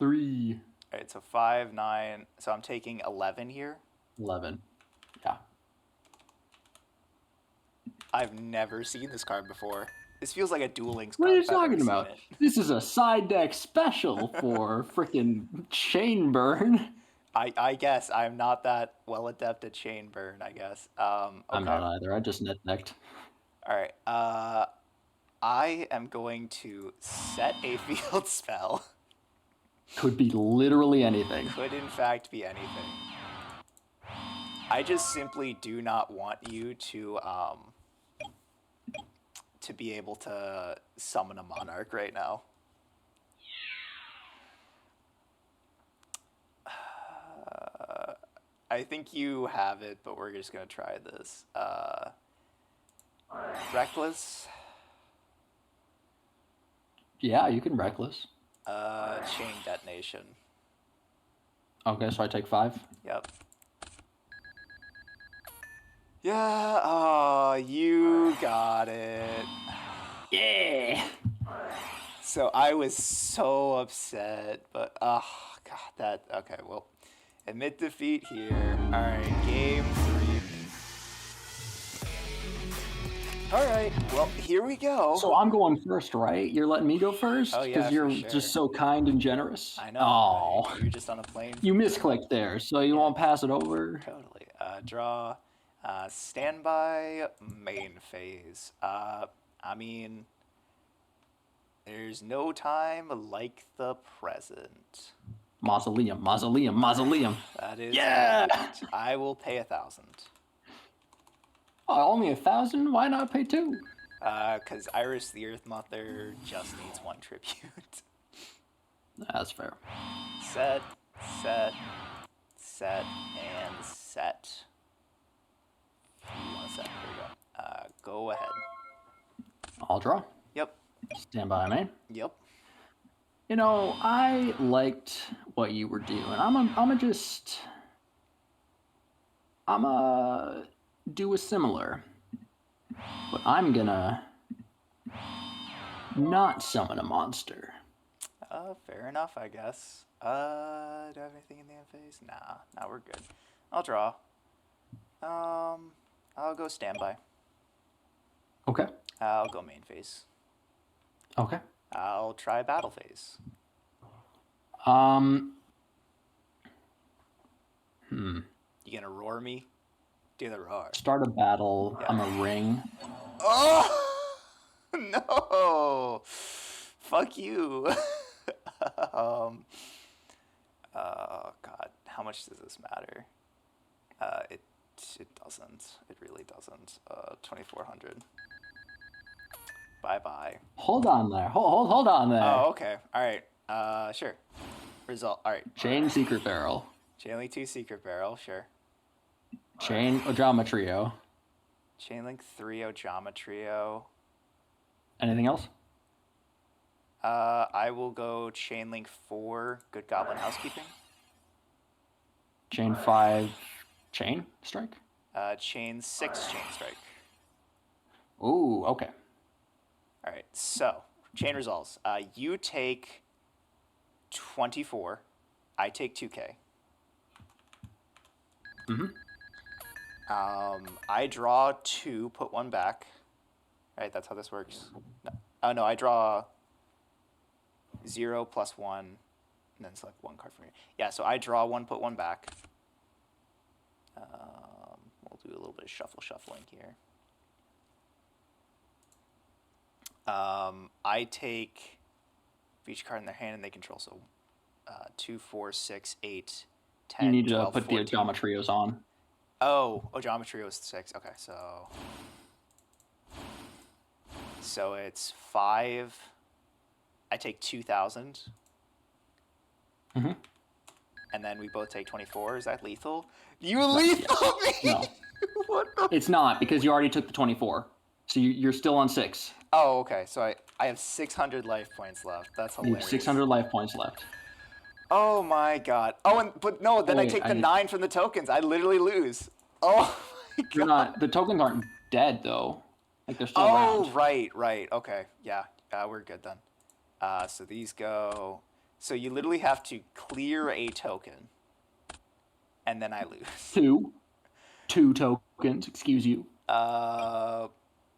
3. All right, so 5, 9. So I'm taking 11 here. 11. Yeah. I've never seen this card before. This feels like a Duel Links What card. are you if I've ever talking seen about? it. This is a side deck special for freaking Chain Burn. I guess I'm not that well adept at chain burn, I guess. Okay. I'm not either. I just net decked. All right. I am going to set a field spell. Could be literally anything. Could in fact be anything. I just simply do not want you to be able to summon a monarch right now. I think you have it, but we're just gonna try this. Reckless. Yeah, you can Reckless. Chain detonation. Okay, so I take 5. Yep. Yeah. Oh, you got it. Yeah. So I was so upset, but oh god, that okay. Well, admit defeat here. All right, game 3. All right, well here we go. So I'm going first, right? You're letting me go first? Oh, yeah, Because you're for sure. just so kind and generous. I know. Oh. Right? You're just on a plane. You misclicked there, so you won't pass it over? Totally. Draw. Standby main phase. I mean, there's no time like the present. Mausoleum, mausoleum, mausoleum. That is Yeah! right. I will pay 1,000. Oh, only 1,000? Why not pay 2? Because Iris the Earth Mother just needs 1 tribute. That's fair. Set, set, set, and set. You want to set? There you go. Go ahead. I'll draw. Yep. Stand by, man. Yep. You know, I liked what you were doing. I'm do a similar, but I'm gonna not summon a monster. Fair enough, I guess. Do I have anything in the end phase? Nah, we're good. I'll draw. I'll go standby. Okay. I'll go main phase. Okay. I'll try battle phase. You gonna roar me? Do the roar. Start a battle. Yeah. I'm a ring. Oh no! Fuck you. Oh God, how much does this matter? It doesn't. It really doesn't. 2,400. Bye bye. Hold on there. Hold on there. Oh, okay. All right. Sure. Result. All right. Chain Secret Barrel. Chainlink 2 Secret Barrel. Sure. Chain Ojama Trio. Chainlink 3 Ojama Trio. Anything else? I will go Chainlink 4 Good Goblin Housekeeping. Chain 5 Chain Strike. Chain 6 Chain Strike. Ooh, okay. All right, so chain results. You take 24. I take 2K. I draw 2, put 1 back. Right, that's how this works. No. Oh no, I draw 0 plus 1, and then select 1 card from here. Yeah, so I draw 1, put 1 back. We'll do a little bit of shuffling here. I take each card in their hand and they control, so 2, 4, 6, 8, 10, you need 12, to put 14. the Ojama Trios on. Oh, Ojama Trio is 6. Okay, so it's 5. I take 2,000. And then we both take 24. Is that lethal? You lethal me? No. What the? It's not, because you already took the 24. So you're still on 6. Oh, okay. So I have 600 life points left. That's hilarious. You have 600 life points left. Oh my god. Oh, but no, then I take the 9 from the tokens. I literally lose. Oh my god. You're not. The tokens aren't dead though. Like they're still around. Oh, right. Okay. Yeah. We're good then. So these go. So you literally have to clear a token, and then I lose. 2 tokens. Excuse you.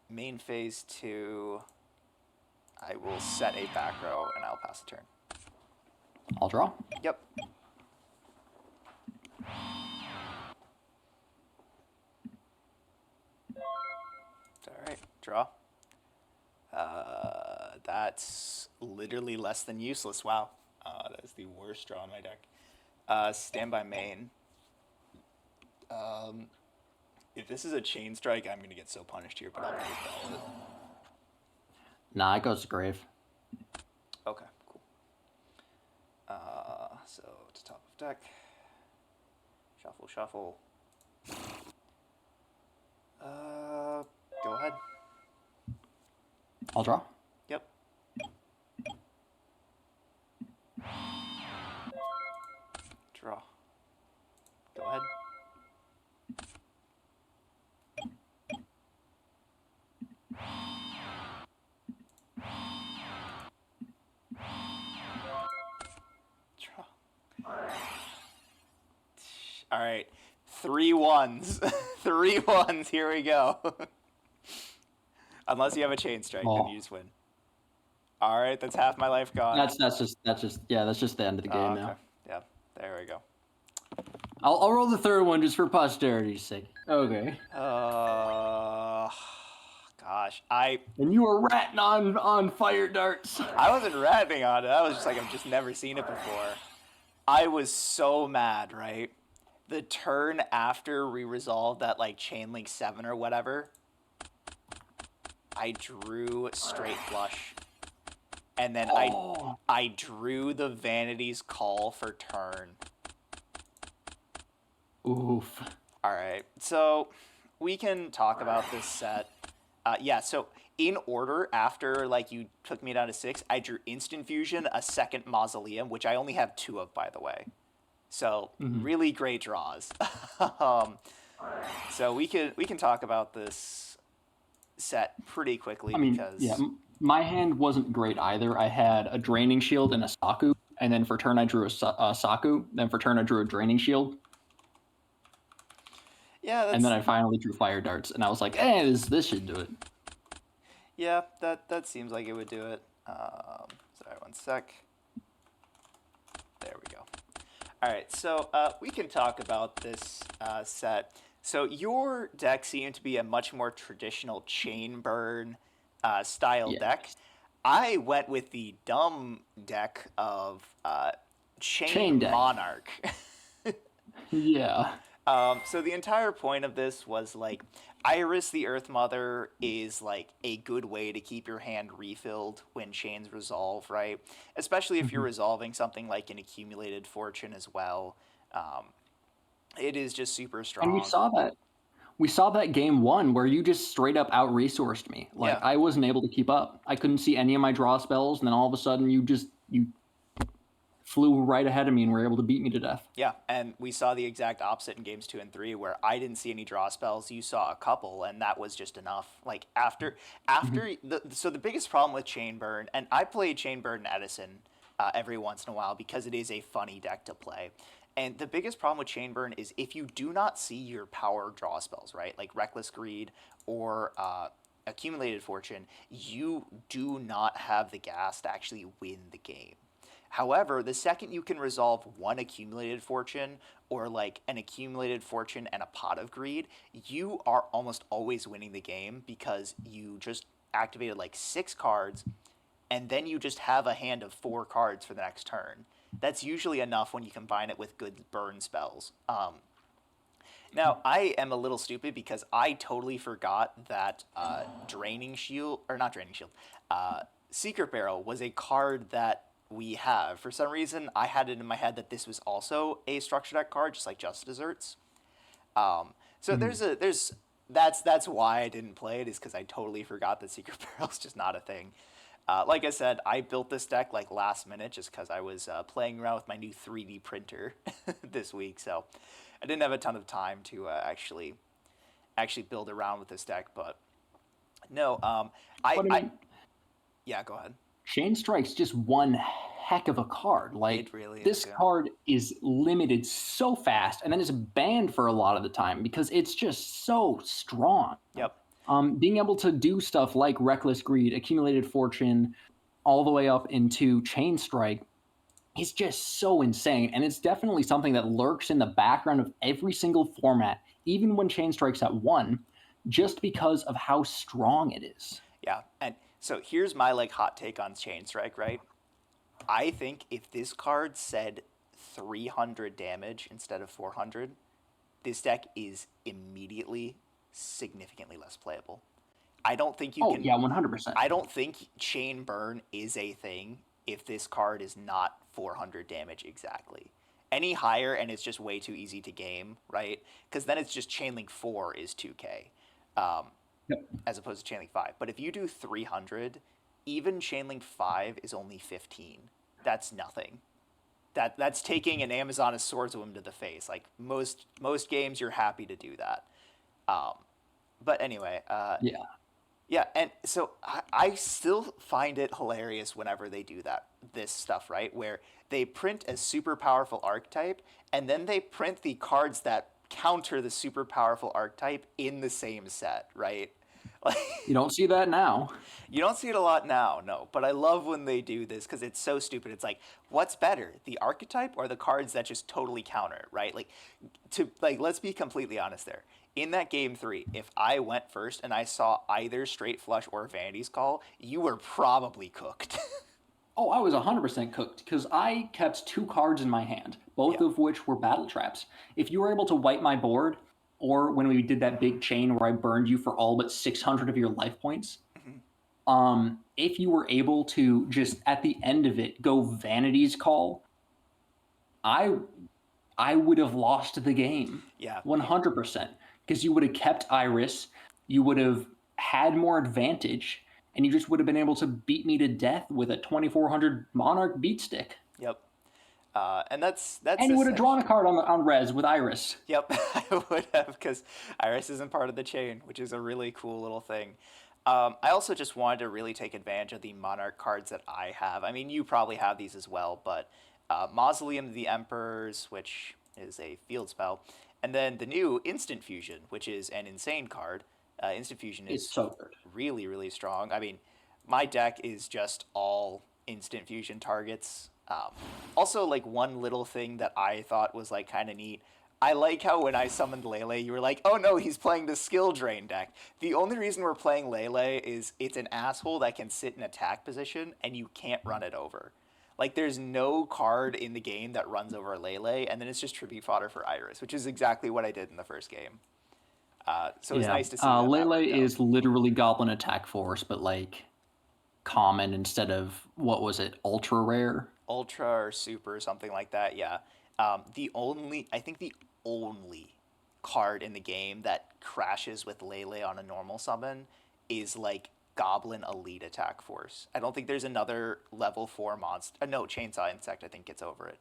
Main phase 2. I will set a back row, and I'll pass the turn. I'll draw. Yep. Alright, draw. That's literally less than useless. Wow. That is the worst draw in my deck. Standby main. If this is a chain strike, I'm going to get so punished here, but I'll take it. Nah, it goes to grave. Okay, cool. So to top of deck. Shuffle. Go ahead. I'll draw. Yep. Draw. Go ahead. Draw. All right. 3 1s. 3 1s. Here we go. Unless you have a chain strike, then you just win. All right, that's half my life gone. That's just the end of the game now. Yeah, there we go. I'll roll the third one just for posterity's sake. Okay. Uh, gosh, And you were ratting on fire darts. I wasn't rapping on it. I was just like, I've just never seen it before. I was so mad, right? The turn after we resolved that like chain link 7 or whatever, I drew straight flush. And then I drew the Vanity's Call for turn. Oof. All right, so we can talk about this set. Yeah, so in order, after like you took me down to 6, I drew Instant Fusion, a second Mausoleum, which I only have 2 of, by the way. So really great draws. um, so we can talk about this set pretty quickly I mean, because yeah, my hand wasn't great either. I had a Draining Shield and a Saku, and then for turn I drew a Saku. Then for turn I drew a Draining Shield, yeah, and then that's I finally drew Fire Darts, and I was like, this should do it. yeah, that seems like it would do it. Sorry, one sec. There we go. All right, so we can talk about this set. So your deck seemed to be a much more traditional chain burn style Yeah. deck. I went with the dumb deck of Chain deck. Monarch. Yeah. So the entire point of this was like Iris the Earth Mother is like a good way to keep your hand refilled when chains resolve, right? Especially if you're resolving something like an accumulated fortune as well. It is just super And strong. we saw that game one where you just straight up out resourced me. Like Yeah. I wasn't able to keep up. I couldn't see any of my draw spells, and then all of a sudden you flew right ahead of me and were able to beat me to death. Yeah, and we saw the exact opposite in games 2 and 3 where I didn't see any draw spells, you saw a couple, and that was just enough. Like so the biggest problem with Chain Burn, and I play Chain Burn and Edison every once in a while because it is a funny deck to play. And the biggest problem with Chain Burn is if you do not see your power draw spells, right? Like Reckless Greed or Accumulated Fortune, you do not have the gas to actually win the game. However, the second you can resolve one accumulated fortune or like an accumulated fortune and a pot of greed, you are almost always winning the game because you just activated like 6 cards and then you just have a hand of 4 cards for the next turn. That's usually enough when you combine it with good burn spells. Now, I am a little stupid because I totally forgot that Draining Shield, or not Draining Shield, Secret Barrel was a card that we have. For some reason, I had it in my head that this was also a structure deck card, just like Just Desserts. So that's why I didn't play it, is because I totally forgot that Secret Barrel is just not a thing. Like I said, I built this deck like last minute just because I was playing around with my new 3D printer this week, so I didn't have a ton of time to actually build around with this deck. But no, But I mean, yeah, go ahead. Chain Strike's just one heck of a card. Like It really this is. Yeah. card is limited so fast, and then it's banned for a lot of the time because it's just so strong. Yep. Being able to do stuff like Reckless Greed, Accumulated Fortune, all the way up into Chain Strike is just so insane. And it's definitely something that lurks in the background of every single format, even when Chain Strike's at 1, just because of how strong it is. Yeah, and so here's my like hot take on Chain Strike, right? I think if this card said 300 damage instead of 400, this deck is immediately significantly less playable. I don't think you Oh, can. yeah, 100%. I don't think Chain Burn is a thing if this card is not 400 damage exactly. Any higher and it's just way too easy to game, right? Because then it's just Chainlink 4 is 2k. Yep. As opposed to Chainlink 5. But if you do 300, even Chainlink 5 is only 15. That's nothing. That's taking an Amazon Swordswoman to the face. Like most games, you're happy to do that. But anyway, Yeah. yeah, and so I still find it hilarious whenever they do this stuff, right? Where they print a super powerful archetype, and then they print the cards that counter the super powerful archetype in the same set, right? You don't see that now. You don't see it a lot now, no. But I love when they do this because it's so stupid. It's like, what's better, the archetype or the cards that just totally counter it, right? Let's be completely honest there. In that game three, if I went first and I saw either straight flush or Vanity's Call, you were probably cooked. Oh, I was 100% cooked because I kept 2 cards in my hand, both Yeah. of which were battle traps. If you were able to wipe my board, or when we did that big chain where I burned you for all but 600 of your life points, Mhm. if you were able to just at the end of it go Vanity's Call, I I would have lost the game Yeah. 100% because you would have kept Iris, you would have had more advantage, and you just would have been able to beat me to death with a 2400 Monarch beat stick. Yep. And that's And you would have drawn a essentially. card on res with Iris. Yep, I would have because Iris isn't part of the chain, which is a really cool little thing. I also just wanted to really take advantage of the Monarch cards that I have. I mean, you probably have these as well, but Mausoleum of the Emperors, which is a field spell, and then the new Instant Fusion, which is an insane card. Instant Fusion It's is so good. really, really strong. I mean, my deck is just all Instant Fusion targets. Also, like one little thing that I thought was like kind of neat. I like how when I summoned Lele, you were like, "Oh no, he's playing the skill drain deck." The only reason we're playing Lele is it's an asshole that can sit in attack position and you can't run it over. Like there's no card in the game that runs over Lele, and then it's just tribute fodder for Iris, which is exactly what I did in the first game. So it's Yeah. nice to see that that Lele worked out. is literally Goblin Attack Force, but like common instead of what was it, ultra rare? Ultra or super or something like that. Yeah. I think the only card in the game that crashes with Lele on a normal summon is like Goblin Elite Attack Force. I don't think there's another level 4 monster. No, Chainsaw Insect I think gets over it.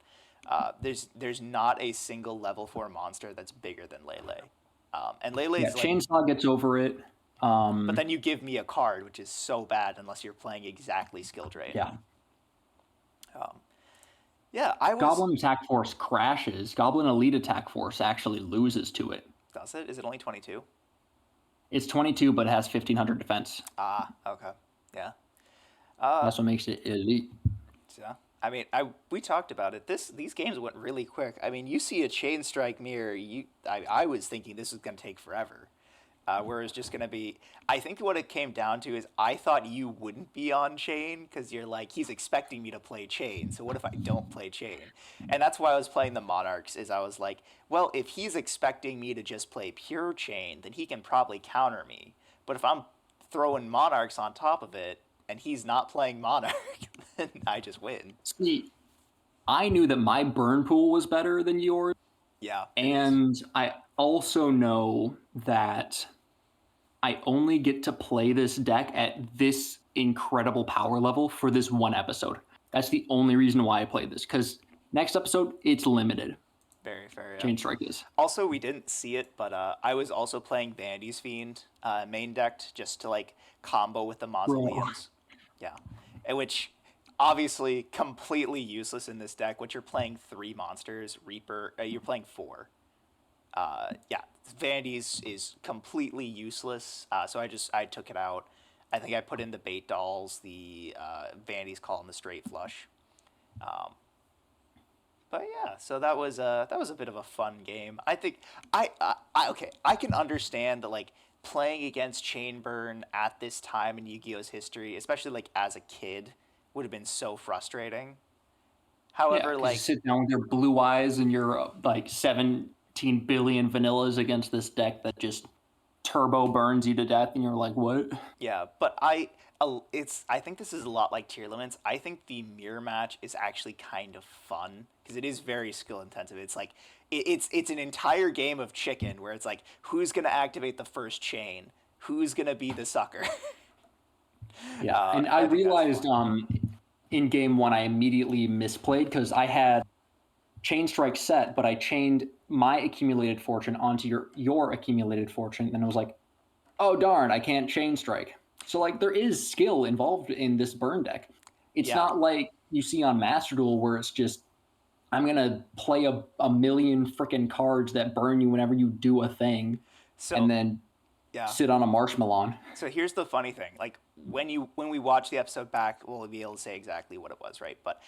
There's not a single level 4 monster that's bigger than Lele. And Yeah, Lele's like, Chainsaw gets over it. but then you give me a card, which is so bad unless you're playing exactly Skill Drain. Yeah. Um, yeah, I was. Goblin Attack Force crashes. Goblin Elite Attack Force actually loses to it. Does it? Is it only 22? It's 22, but it has 1500 defense. Ah, okay. Yeah. That's what makes it elite. Yeah. I mean, we talked about it. These games went really quick. I mean, you see a chain strike mirror. I was thinking this was gonna take forever. Where it's just gonna be. I think what it came down to is I thought you wouldn't be on chain because you're like he's expecting me to play chain. So what if I don't play chain? And that's why I was playing the Monarchs. Is I was like, well, if he's expecting me to just play pure chain, then he can probably counter me. But if I'm throwing Monarchs on top of it and he's not playing Monarch, then I just win. See, I knew that my burn pool was better than yours, Yeah, it is. and I also know that I only get to play this deck at this incredible power level for this one episode. That's the only reason why I played this, because next episode, it's limited. Very fair, yeah. Chain Strike is. Also, we didn't see it, but I was also playing Bandy's Fiend main decked just to like combo with the Bro. mausoleums. Yeah, and which obviously completely useless in this deck. Which you're playing 3 monsters, Reaper. You're playing 4. Yeah, Vandy's is completely useless. So I took it out. I think I put in the bait dolls, the Vandy's Call, and the straight flush. Um, but yeah, so that was a bit of a fun game. I think okay. I can understand the like playing against Chainburn at this time in Yu-Gi-Oh's history, especially like as a kid, would have been so frustrating. Yeah, However, because you like sit down with your blue eyes and your like 17 billion vanillas against this deck that just turbo burns you to death, and you're like, what? yeah, but I think this is a lot like tier limits. I think the mirror match is actually kind of fun because it is very skill intensive. It's like it's an entire game of chicken where it's like who's gonna activate the first chain, who's gonna be the sucker. Yeah, and I I think that's realized fun. in game one I immediately misplayed because I had chain strike set, but I chained my accumulated fortune onto your accumulated fortune, and I was like, oh darn, I can't chain strike. So like there is skill involved in this burn deck. It's Yeah. not like you see on Master Duel where it's just I'm gonna play a million freaking cards that burn you whenever you do a thing, and So then Yeah. sit on a marshmallow. So here's the funny thing. Like when we watch the episode back, we'll be able to say exactly what it was, right? But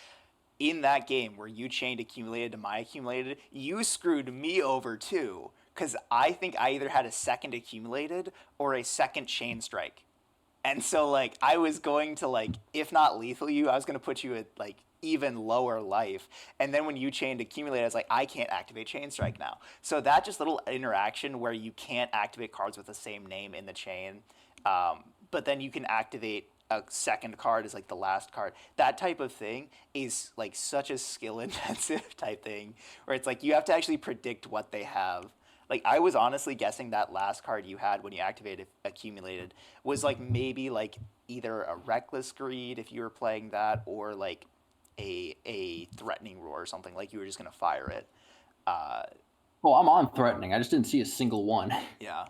in that game where you chained accumulated to my accumulated, you screwed me over too. Because I think I either had a second accumulated or a second chain strike. And so like I was going to like if not lethal you, I was going to put you at like even lower life. And then when you chained accumulate, I was like, I can't activate chain strike now. So that just little interaction where you can't activate cards with the same name in the chain, but then you can activate a second card as like the last card. That type of thing is like such a skill intensive type thing where it's like you have to actually predict what they have. Like I was honestly guessing that last card you had when you activated accumulated was like maybe like either a reckless greed if you were playing that or like a threatening roar or something like you were just gonna fire it. Uh, Well, I'm on threatening. I just didn't see a single one. yeah,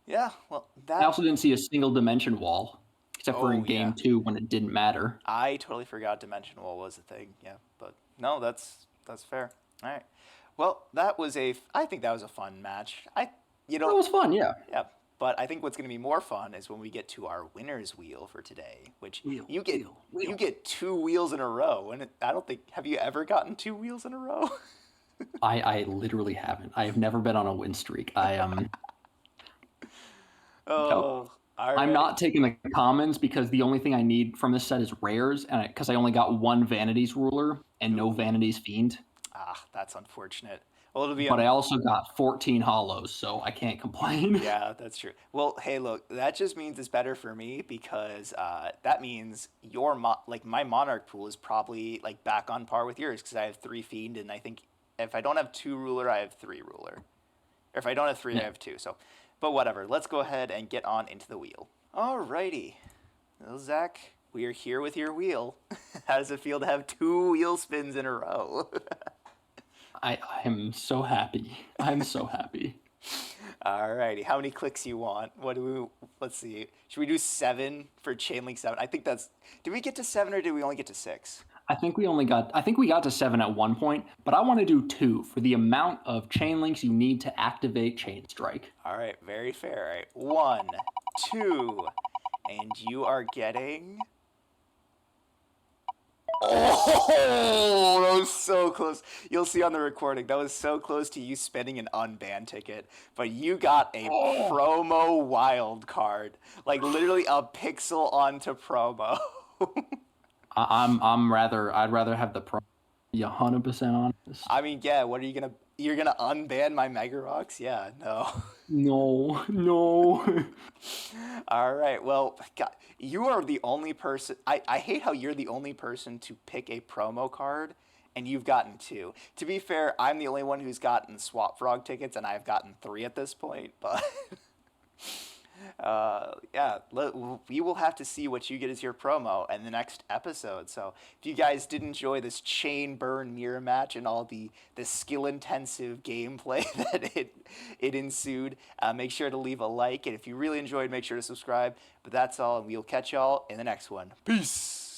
yeah. Well, I that. also didn't see a single dimension wall, except for in Oh yeah, game 2 when it didn't matter. I totally forgot Dimension Wall was a thing. Yeah, but no, that's fair. All right. Well, that was a. I think that was a fun match. You That know, was fun, yeah. yeah. But I think what's going to be more fun is when we get to our winners wheel for today, which Wheel, you get wheel, wheel. you get 2 wheels in a row, and I don't think have you ever gotten 2 wheels in a row? I literally haven't. I have never been on a win streak. No. Oh, all I'm right. not taking the commons because the only thing I need from this set is rares, and because I only got one Vanity's Ruler and no Ooh. Vanity's Fiend. Ah, that's unfortunate. Well, it'll be But I also got 14 hollows, so I can't complain. yeah, that's true. Well, hey, look, that just means it's better for me because that means like my monarch pool is probably like back on par with yours because I have 3 fiend and I think if I don't have 2 ruler, I have 3 ruler. Or if I don't have three, I Yeah. have 2. So, but whatever. Let's go ahead and get on into the wheel. Alrighty. Well, Zach, we are here with your wheel. How does it feel to have 2 wheel spins in a row? I am so happy. I'm so happy. Alrighty, how many clicks you want? What do we? Let's see. Should we do 7 for chain link 7? I think that's. Did we get to 7 or did we only get to 6? I think we got to 7 at one point, but I want to do 2 for the amount of chain links you need to activate Chain Strike. All right, very fair. All right, 1, 2, and you are getting. Oh, that was so close. You'll see on the recording, that was so close to you spending an unbanned ticket. But you got a promo wild card. Like literally a pixel onto promo. I'd rather have the pro be 100% honest. I mean, yeah, what are you gonna you're gonna unban my Mega Rocks? Yeah, no. No, no. All right. Well, God, you are the only person. I hate how you're the only person to pick a promo card, and you've gotten 2. To be fair, I'm the only one who's gotten Swap Frog tickets, and I've gotten 3 at this point. But yeah, we will have to see what you get as your promo in the next episode. So if you guys did enjoy this chain burn mirror match and all the skill intensive gameplay that it ensued, make sure to leave a like. And if you really enjoyed, make sure to subscribe. But that's all, and we'll catch y'all in the next one. Peace.